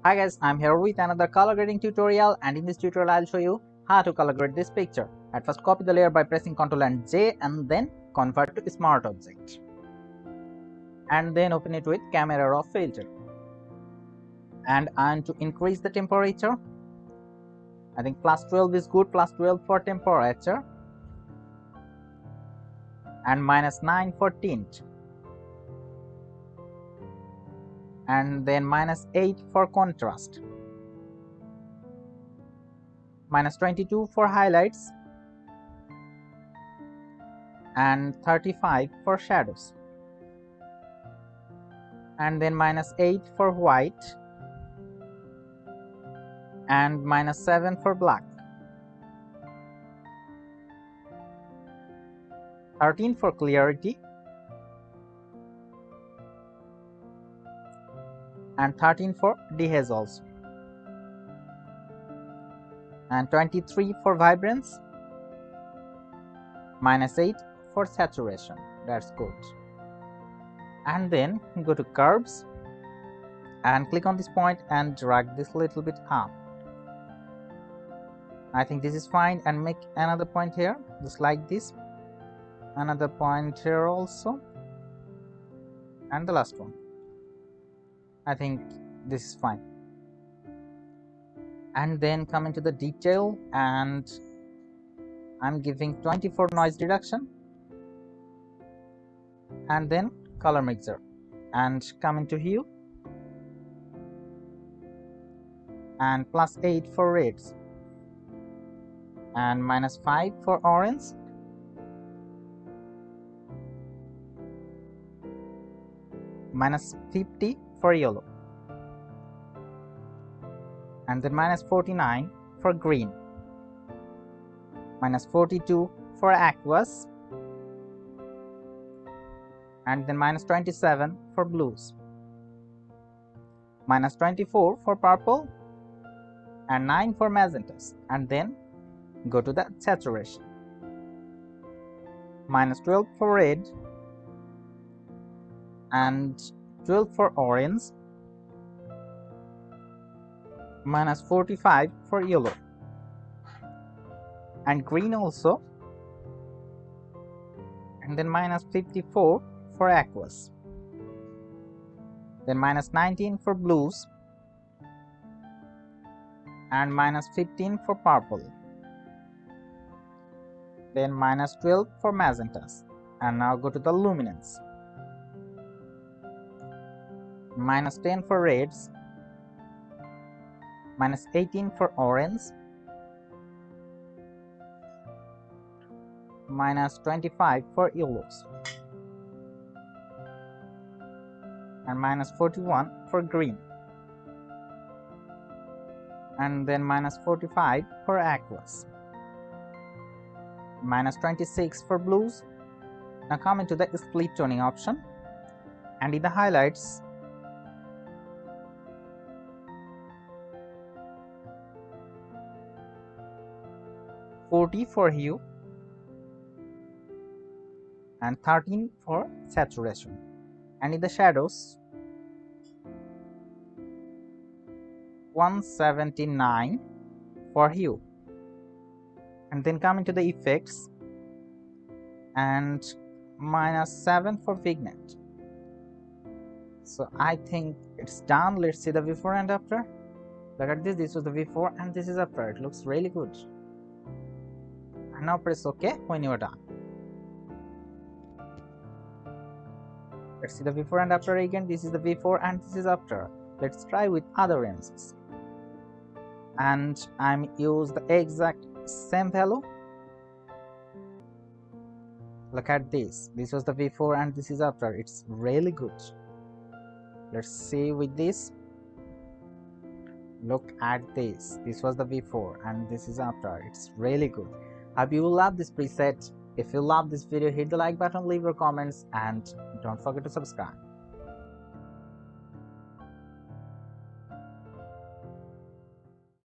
Hi guys, I'm here with another color grading tutorial, and in this tutorial I'll show you how to color grade this picture. At first, copy the layer by pressing Ctrl and J and then convert to smart object. And then open it with camera raw filter. And to increase the temperature, I think +12 is good, +12 for temperature. And -9 for tint. And then -8 for contrast. -22 for highlights. And 35 for shadows. And then -8 for white. And -7 for black. 13 for clarity. And 13 for dehaze also. And 23 for vibrance. -8 for saturation. That's good. And then go to curves and click on this point and drag this little bit up. I think this is fine, and make another point here just like this, another point here also, and the last one. I think this is fine. And then come into the detail, and I'm giving 24 noise reduction, and then color mixer, and come into hue and +8 for reds, and -5 for orange, -50 for yellow, and then -49 for green, -42 for aqueous, and then -27 for blues, -24 for purple, and 9 for magentas. And then go to the saturation. -12 for red, and 12 for orange, -45 for yellow, and green also, and then -54 for aqueous, then -19 for blues, and -15 for purple, then -12 for magentas. And now go to the luminance. -10 for reds, -18 for orange, -25 for yellows, and -41 for green, and then -45 for aqueous, -26 for blues. Now come into the split toning option, and in the highlights, -40 for hue, and 13 for saturation, and in the shadows, 179 for hue. And then come into the effects, and -7 for vignette. So I think it's done. Let's see the before and after. Look at this. This was the before and this is after. It looks really good. And now press OK when you are done. Let's see the before and after again. This is the before and this is after. Let's try with other images. And I'm use the exact same value. Look at this. This was the before and this is after. It's really good. Let's see with this. Look at this. This was the before and this is after. It's really good. Hope you will love this preset. If you love this video, hit the like button, leave your comments, and don't forget to subscribe.